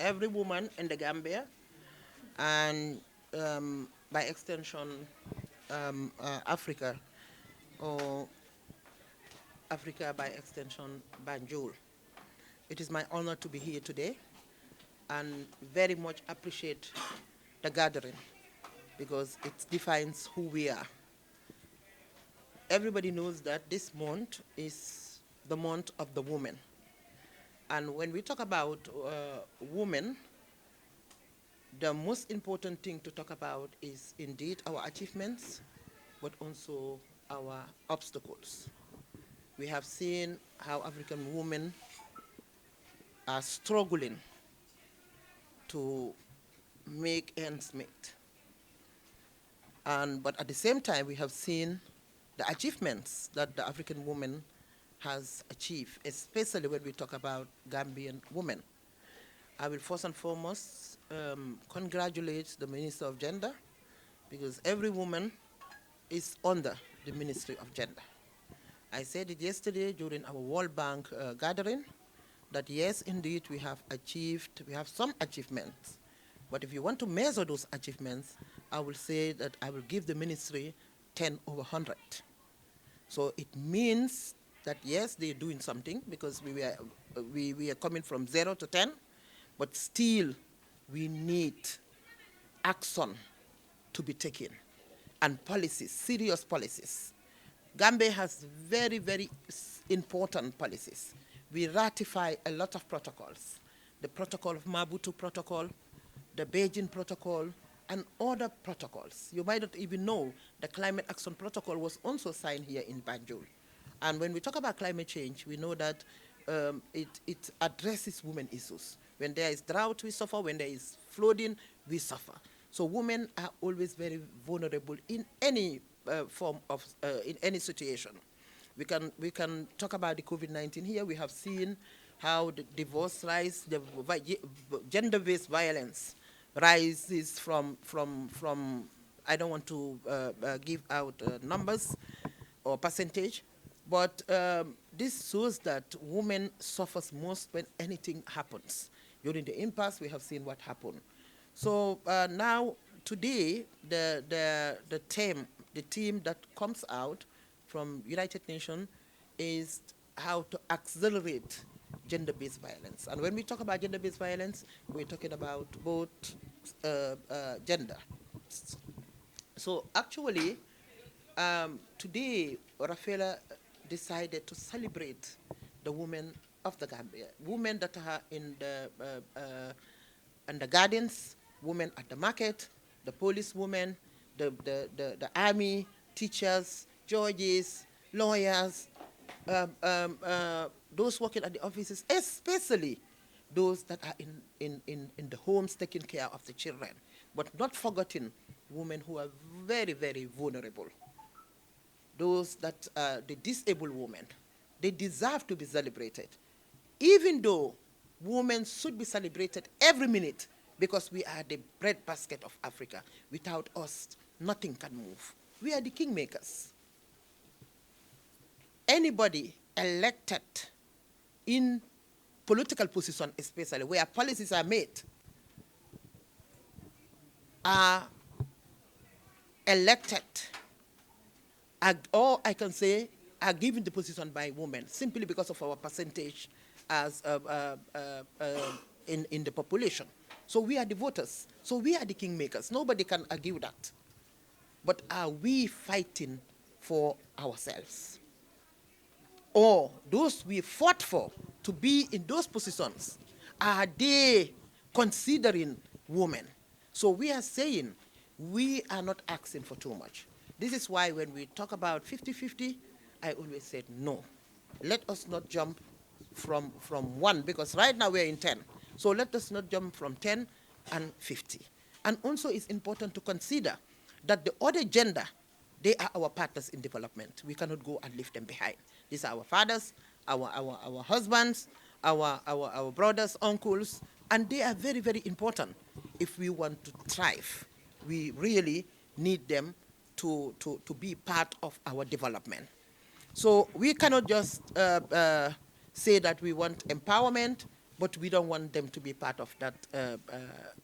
every woman in the Gambia and by extension Africa or Africa by extension Banjul. It is my honor to be here today and very much appreciate the gathering because it defines who we are. Everybody knows that this month is the month of the woman. And when we talk about women, the most important thing to talk about is indeed our achievements, but also our obstacles. We have seen how African women are struggling to make ends meet. But at the same time, we have seen the achievements that the African woman has achieved, especially when we talk about Gambian women. I will first and foremost congratulate the Minister of Gender because every woman is under the Ministry of Gender. I said it yesterday during our World Bank gathering that yes, indeed, we have some achievements. But if you want to measure those achievements, I will say that I will give the ministry 10 over 100. So it means that yes, they're doing something because we are coming from 0 to 10, but still we need action to be taken and policies, serious policies. Gambia has very, very important policies. We ratify a lot of protocols. The protocol of Maputo Protocol, the Beijing Protocol, and other protocols. You might not even know the Climate Action Protocol was also signed here in Banjul. And when we talk about climate change, we know that it addresses women issues. When there is drought, we suffer. When there is flooding, we suffer. So women are always very vulnerable in any form of, in any situation. We can talk about the COVID-19 here. We have seen how the divorce rise, the gender-based violence rises from I don't want to give out numbers or percentage, but this shows that women suffers most when anything happens. During the impasse, we have seen what happened. So now, today, the team that comes out from United Nations is how to accelerate gender-based violence. And when we talk about gender-based violence, we're talking about both gender. So actually, today, Rafaela decided to celebrate the women of the Gambia, women that are in the gardens, women at the market, the police women, the army, teachers, judges, lawyers, those working at the offices, especially those that are in the homes taking care of the children, but not forgetting women who are very, very vulnerable. Those that are the disabled women, they deserve to be celebrated. Even though women should be celebrated every minute because we are the breadbasket of Africa. Without us, nothing can move. We are the kingmakers. Anybody elected in political position, especially where policies are made, are elected, or I can say are given the position by women simply because of our percentage as in the population. So we are the voters. So we are the kingmakers. Nobody can argue that. But are we fighting for ourselves? Or those we fought for to be in those positions, are they considering women? So we are saying we are not asking for too much. This is why when we talk about 50-50, I always said no. Let us not jump from 1, because right now we're in 10. So let us not jump from 10 and 50. And also it's important to consider that the other gender, they are our partners in development. We cannot go and leave them behind. These are our fathers, our husbands, our brothers, uncles, and they are very, very important. If we want to thrive, we really need them to be part of our development. So we cannot just say that we want empowerment but we don't want them to be part of that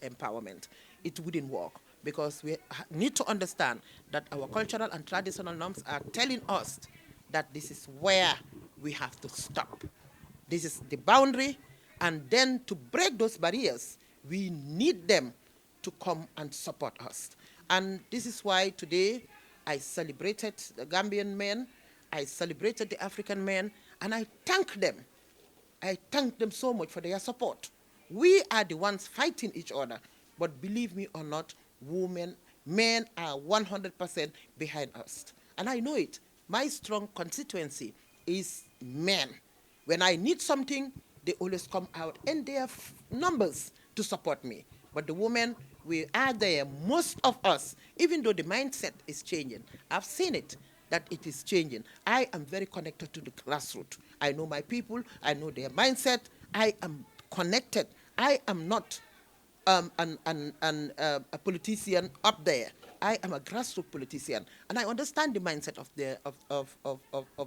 empowerment. It wouldn't work because we need to understand that our cultural and traditional norms are telling us that this is where we have to stop. This is the boundary, and then to break those barriers, we need them to come and support us. And this is why today I celebrated the Gambian men, I celebrated the African men, and I thank them. I thank them so much for their support. We are the ones fighting each other, but believe me or not, men are 100% behind us. And I know it. My strong constituency is men. When I need something, they always come out in their numbers to support me. But the women, we are there, most of us, even though the mindset is changing. I've seen it, that it is changing. I am very connected to the grassroots. I know my people, I know their mindset, I am connected. I am not a politician up there. I am a grassroots politician, and I understand the mindset of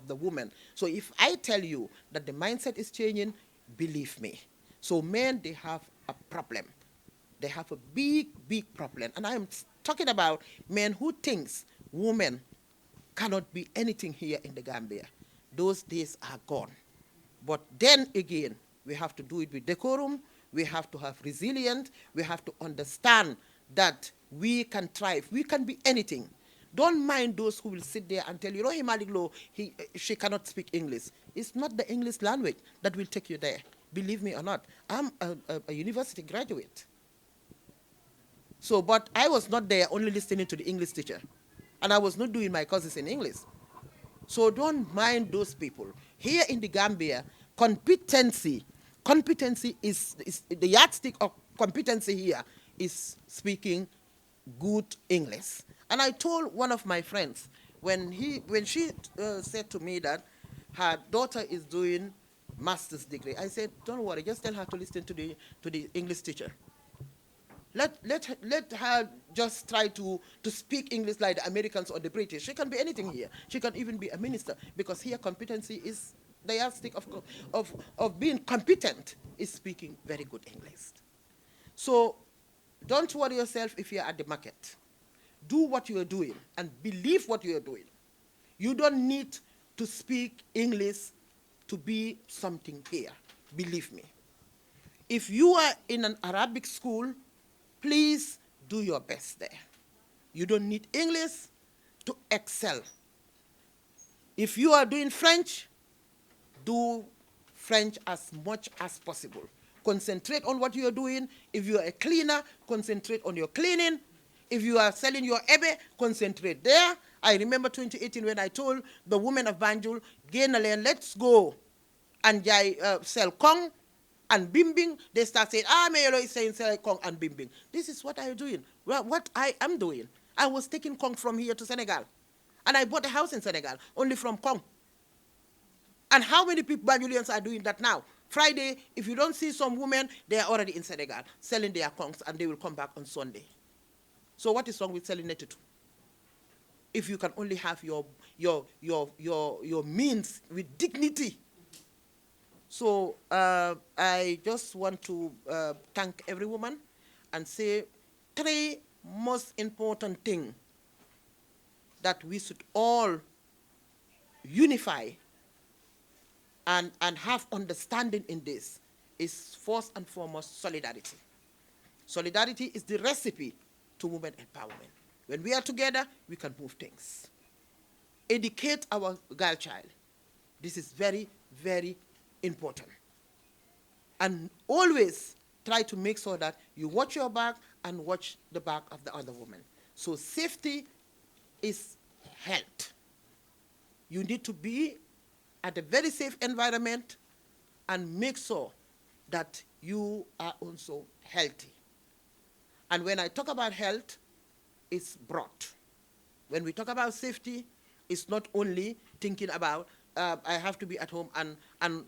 the woman. So if I tell you that the mindset is changing, believe me. So men, they have a problem. They have a big, big problem. And I am talking about men who thinks women cannot be anything here in the Gambia. Those days are gone. But then again, we have to do it with decorum. We have to have resilience. We have to understand that we can thrive. We can be anything. Don't mind those who will sit there and tell you, Rohey Lowe, she cannot speak English. It's not the English language that will take you there. Believe me or not. I'm a university graduate. So, but I was not there only listening to the English teacher. And I was not doing my courses in English. So don't mind those people. Here in the Gambia, competency is the yardstick of competency here is speaking good English. And I told one of my friends, when she said to me that her daughter is doing master's degree, I said, don't worry, just tell her to listen to the English teacher. Let her just try to speak English like the Americans or the British. She can be anything here. She can even be a minister, because here competency is the yardstick of being competent is speaking very good English. So don't worry yourself if you're at the market. Do what you are doing and believe what you are doing. You don't need to speak English to be something here. Believe me. If you are in an Arabic school, please do your best there. You don't need English to excel. If you are doing French, do French as much as possible. Concentrate on what you are doing. If you are a cleaner, concentrate on your cleaning. If you are selling your ebe, concentrate there. I remember 2018 when I told the women of Banjul, Gainalen, let's go and sell Kong and Bimbing. They start saying, Mayelo is saying sell Kong and Bimbing. This is what I'm doing. Well, what I am doing. I was taking Kong from here to Senegal. And I bought a house in Senegal, only from Kong. And how many people, Banjulians, are doing that now? Friday, if you don't see some women, they are already in Senegal selling their Kongs, and they will come back on Sunday. So what is wrong with selling Netutu? If you can only have your means with dignity. So I just want to thank every woman and say 3 most important things that we should all unify and have understanding in this is first and foremost solidarity. Solidarity is the recipe to women empowerment. When we are together, we can move things. Educate our girl child. This is very, very important. And always try to make sure that you watch your back and watch the back of the other woman. So safety is health. You need to be at a very safe environment and make sure that you are also healthy. And when I talk about health, it's broad. When we talk about safety, it's not only thinking about I have to be at home and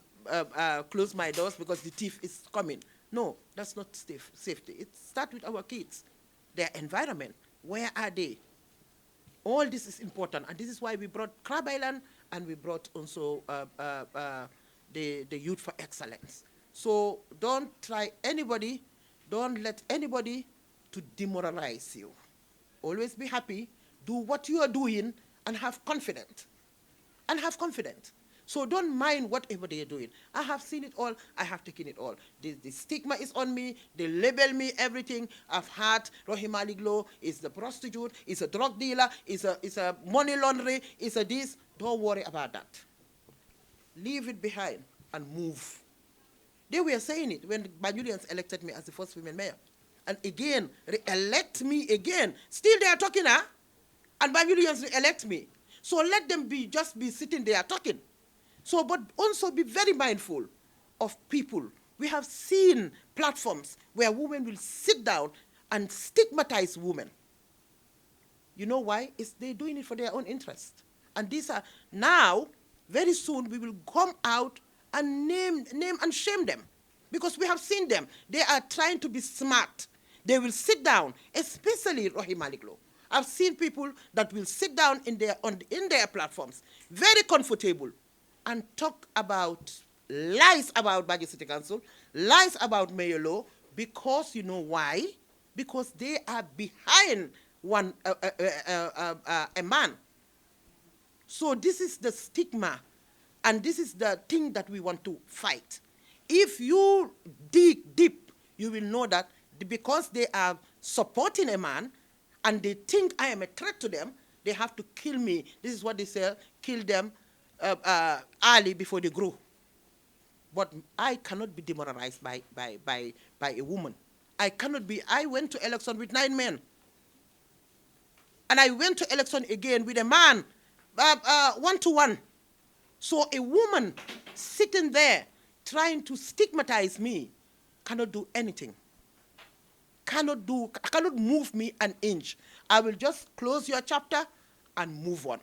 close my doors because the thief is coming. No, that's not safety. It starts with our kids, their environment. Where are they? All this is important, and this is why we brought Crab Island, and we brought also the Youth for Excellence. So don't try anybody, don't let anybody to demoralize you. Always be happy, do what you are doing, and have confidence. And have confidence. So don't mind whatever they are doing. I have seen it all. I have taken it all. The stigma is on me. They label me everything. I've had Rohey Lowe is the prostitute, is a drug dealer, is a money launderer, is a this. Don't worry about that. Leave it behind and move. They were saying it when the Banyulians elected me as the first women mayor. And again, re-elect me again. Still they are talking, huh? And Banyulians re-elect me. So let them just be sitting there talking. So, but also be very mindful of people. We have seen platforms where women will sit down and stigmatize women. You know why? They're doing it for their own interest. And these are, now, very soon, we will come out and name and shame them. Because we have seen them. They are trying to be smart. They will sit down, especially Rohey Lowe. I've seen people that will sit down in their platforms, very comfortable, and talk about lies about Baguio City Council, lies about Mayor Lowe, because you know why? Because they are behind a man. So this is the stigma, and this is the thing that we want to fight. If you dig deep, you will know that because they are supporting a man, and they think I am a threat to them, they have to kill me. This is what they say, kill them early before they grow. But I cannot be demoralized by a woman. I went to election with 9 men. And I went to election again with a man, 1-to-1. So a woman sitting there trying to stigmatize me cannot do anything. Cannot move me an inch. I will just close your chapter and move on.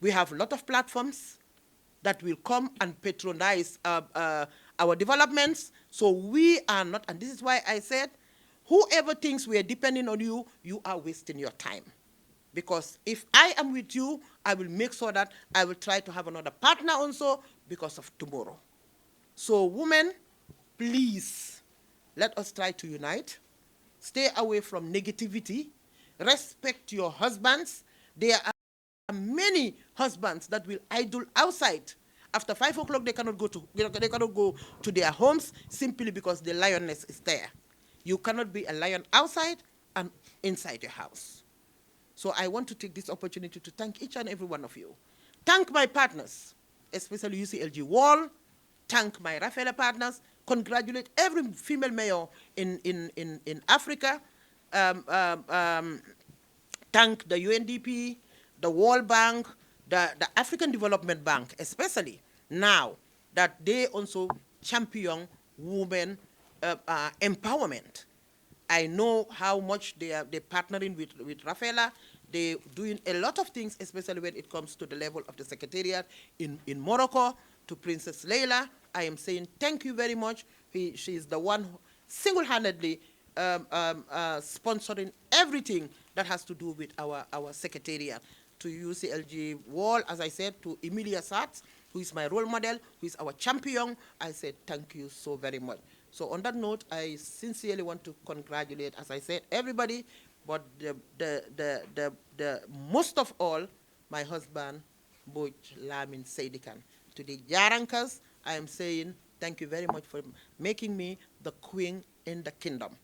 We have a lot of platforms that will come and patronize our developments. So we are not, and this is why I said, whoever thinks we are depending on you, you are wasting your time. Because if I am with you, I will make sure that I will try to have another partner also because of tomorrow. So women, please, let us try to unite. Stay away from negativity. Respect your husbands. There are many husbands that will idle outside. After 5 o'clock, they cannot go to their homes simply because the lioness is there. You cannot be a lion outside and inside your house. So I want to take this opportunity to thank each and every one of you. Thank my partners, especially UCLG Wall. Thank my Rafaela partners. Congratulate every female mayor in Africa. Thank the UNDP, the World Bank, the African Development Bank, especially now that they also champion women empowerment. I know how much they're partnering with Rafaela. They're doing a lot of things, especially when it comes to the level of the secretariat in Morocco, to Princess Leila. I am saying thank you very much. She's the one single-handedly sponsoring everything that has to do with our secretariat. To UCLG Wall, as I said, to Emilia Satz, who is my role model, who is our champion, I said thank you so very much. So on that note, I sincerely want to congratulate, as I said, everybody, but the most of all, my husband, Boj Lamin Seidikan. To the Yarankas, I am saying thank you very much for making me the queen in the kingdom.